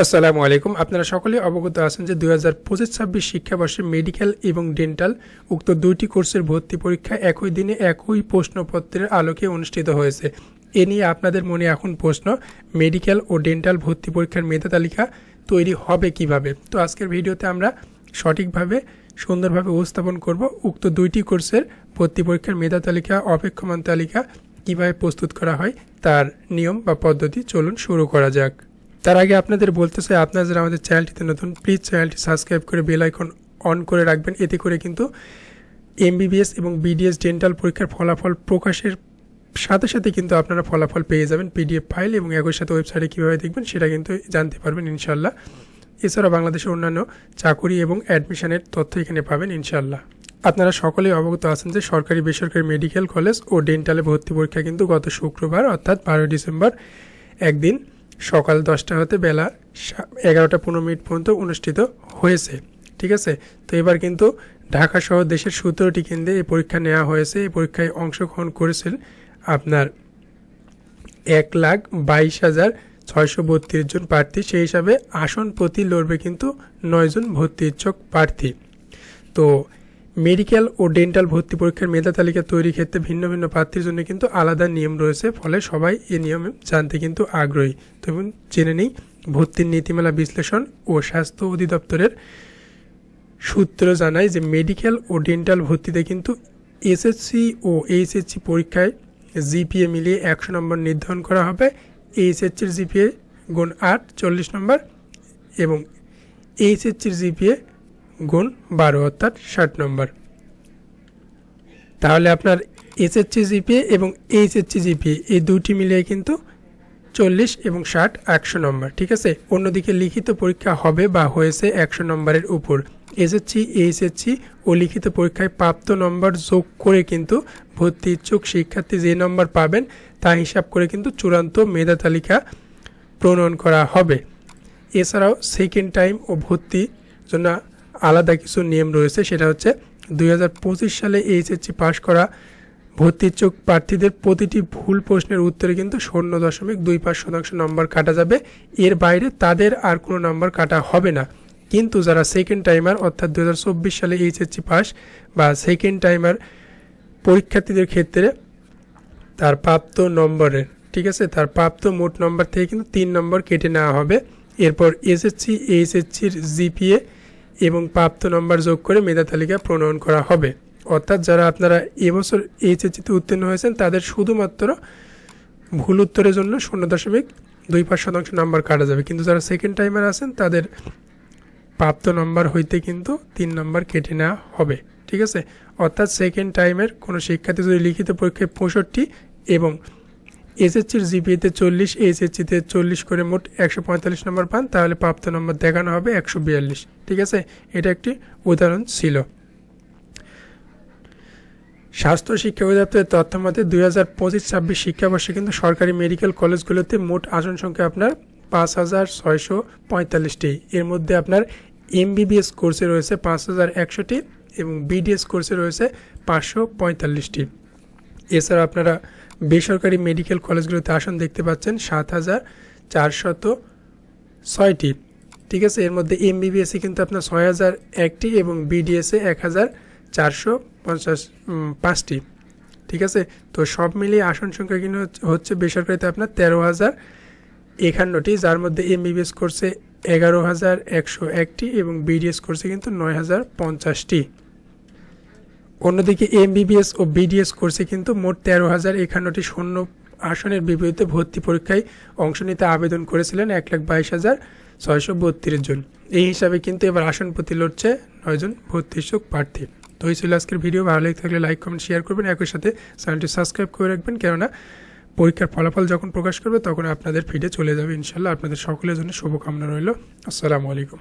আসসালামু আলাইকুম। আপনারা সকলেই অবগত আছেন যে 2025-26 শিক্ষাবর্ষে মেডিকেল এবং ডেন্টাল উক্ত দুইটি কোর্সের ভর্তি পরীক্ষা একই দিনে একই প্রশ্নপত্রের আলোকে অনুষ্ঠিত হয়েছে। এ নিয়ে আপনাদের মনে এখন প্রশ্ন, মেডিকেল ও ডেন্টাল ভর্তি পরীক্ষার মেধা তালিকা তৈরি হবে কিভাবে। তো আজকের ভিডিওতে আমরা সঠিকভাবে সুন্দরভাবে উপস্থাপন করব উক্ত দুইটি কোর্সের ভর্তি পরীক্ষার মেধা তালিকা, অপেক্ষমান তালিকা কিভাবে প্রস্তুত করা হয় তার নিয়ম বা পদ্ধতি। চলুন শুরু করা যাক। তার আগে আপনাদের বলতে চাই, আপনারা যারা আমাদের চ্যানেলটিতে নতুন, প্লিজ চ্যানেলটি সাবস্ক্রাইব করে বেল আইকন অন করে রাখবেন। এতে করে কিন্তু এমবিবিএস এবং বিডিএস ডেন্টাল পরীক্ষার ফলাফল প্রকাশের সাথে সাথে কিন্তু আপনারা ফলাফল পেয়ে যাবেন পিডিএফ ফাইল, এবং একই সাথে ওয়েবসাইটে কীভাবে দেখবেন সেটা কিন্তু জানতে পারবেন ইনশাল্লাহ। এছাড়া বাংলাদেশের অন্যান্য চাকুরি এবং অ্যাডমিশনের তথ্য এখানে পাবেন ইনশাল্লাহ। আপনারা সকলেই অবগত আছেন যে সরকারি বেসরকারি মেডিকেল কলেজ ও ডেন্টালে ভর্তি পরীক্ষা কিন্তু গত শুক্রবার অর্থাৎ 12 ডিসেম্বর একদিন সকাল 10টা হতে বেলা 11:15 পর্যন্ত অনুষ্ঠিত হয়েছে। ঠিক আছে, তো এবার কিন্তু ঢাকা সহ দেশের 17টি কেন্দ্রে এই পরীক্ষা নেওয়া হয়েছে। এই পরীক্ষায় অংশগ্রহণ করেছেন আপনার 1,22,632 জন প্রার্থী। সেই হিসাবে আসন প্রতি লড়বে কিন্তু 9 জন ভর্তি ইচ্ছুক প্রার্থী। তো মেডিকেল ও ডেন্টাল ভর্তি পরীক্ষার মেধা তালিকা তৈরির ক্ষেত্রে ভিন্ন ভিন্ন প্রার্থীর জন্য কিন্তু আলাদা নিয়ম রয়েছে, ফলে সবাই এই নিয়ম জানতে কিন্তু আগ্রহী। তো জেনে নেই ভর্তির নীতিমালা বিশ্লেষণ ও স্বাস্থ্য অধিদপ্তরের সূত্র জানায় যে মেডিকেল ও ডেন্টাল ভর্তিতে কিন্তু এসএসসি ও এইচএসসি পরীক্ষায় জিপিএ মিলিয়ে 100 নম্বর নির্ধারণ করা হবে। এইচএসসির জিপিএ গুণ 8 40 নম্বর এবং এইচএসসির জিপিএ গুণ 12 অর্থাৎ 60 নম্বর। তাহলে আপনার এসএসসি জিপিএ এবং এইচএসসি জিপিএ এই দুটি মিলিয়ে কিন্তু 40 এবং 60 100 নম্বর। ঠিক আছে, অন্যদিকে লিখিত পরীক্ষা হবে বা হয়েছে 100 নম্বরের উপর। এসএসসি এইচএসসি ও লিখিত পরীক্ষায় প্রাপ্ত নম্বর যোগ করে কিন্তু ভর্তি ইচ্ছুক শিক্ষার্থী যে নম্বর পাবেন তা হিসাব করে কিন্তু চূড়ান্ত মেধা তালিকা প্রণয়ন করা হবে। এছাড়াও সেকেন্ড টাইম ও ভর্তির জন্য আলাদা কিছু নিয়ম রয়েছে। সেটা হচ্ছে 2025 সালে এইচএসসি পাশ করা ভর্তি ইচ্ছুক প্রার্থীদের প্রতিটি ভুল প্রশ্নের উত্তরে কিন্তু 0.25% নম্বর কাটা যাবে। এর বাইরে তাদের আর কোনো নম্বর কাটা হবে না। কিন্তু যারা সেকেন্ড টাইমার অর্থাৎ 2024 সালে এইচএসসি পাস বা সেকেন্ড টাইমার পরীক্ষার্থীদের ক্ষেত্রে তার প্রাপ্ত নম্বরের, ঠিক আছে, তার প্রাপ্ত মোট নম্বর থেকে কিন্তু 3 নম্বর কেটে নেওয়া হবে। এরপর এসএসসি এইচএসসির জিপিএ এবং প্রাপ্ত নম্বর যোগ করে মেধা তালিকা প্রণয়ন করা হবে। অর্থাৎ যারা আপনারা এবছর এইচএসসিতে উত্তীর্ণ হয়েছেন তাদের শুধুমাত্র ভুল উত্তরের জন্য 0.25% নম্বর কাটা যাবে, কিন্তু যারা সেকেন্ড টাইমার আছেন তাদের প্রাপ্ত নম্বর হইতে কিন্তু 3 নম্বর কেটে নেওয়া হবে। ঠিক আছে, অর্থাৎ সেকেন্ড টাইমের কোনো শিক্ষার্থী যদি লিখিত পরীক্ষায় 65 এবং এসএসসির জিপিএতে 40, এইচএসসিতে 40 করে মোট 145 নম্বর পান, তাহলে প্রাপ্ত নম্বর দেখানো হবে 142। ঠিক আছে, এটা একটি উদাহরণ ছিল। স্বাস্থ্য শিক্ষা অধিদপ্তরের তথ্য মতে 2025-26 শিক্ষাবর্ষে কিন্তু সরকারি মেডিকেল কলেজগুলোতে মোট আসন সংখ্যা আপনার 5,645টি। এর মধ্যে আপনার এমবিবিএস কোর্সে রয়েছে 5,100টি এবং বিডিএস কোর্সে রয়েছে 545টি। এছাড়া আপনারা বেসরকারি মেডিকেল কলেজগুলোতে আসন দেখতে পাচ্ছেন 7,406টি। ঠিক আছে, এর মধ্যে এমবিবিএসে কিন্তু আপনার 6,001টি এবং বিডিএসে 1,455টি। ঠিক আছে, তো সব মিলিয়ে আসন সংখ্যা কিন্তু হচ্ছে বেসরকারিতে আপনার 13,051টি, যার মধ্যে এমবিবিএস কোর্সে 11,101টি এবং বিডিএস কোর্সে কিন্তু 9,050টি। অন্যদিকে এমবিবিএস ও বিডিএস কোর্সে কিন্তু মোট 13,051টি শূন্য আসনের বিপরীতে ভর্তি পরীক্ষায় অংশ নিতে আবেদন করেছিলেন 1,22,632 জন। এই হিসাবে কিন্তু এবার আসন প্রতি লড়ছে 9 জন ভর্তি ইচ্ছুক প্রার্থী। তো এই ছিল আজকের ভিডিও। ভালো লেগে থাকলে লাইক কমেন্ট শেয়ার করবেন, একই সাথে চ্যানেলটি সাবস্ক্রাইব করে রাখবেন, কেননা পরীক্ষার ফলাফল যখন প্রকাশ করবে তখন আপনাদের ফিডে চলে যাবে ইনশাল্লাহ। আপনাদের সকলের জন্য শুভকামনা রইল। আসসালামু আলাইকুম।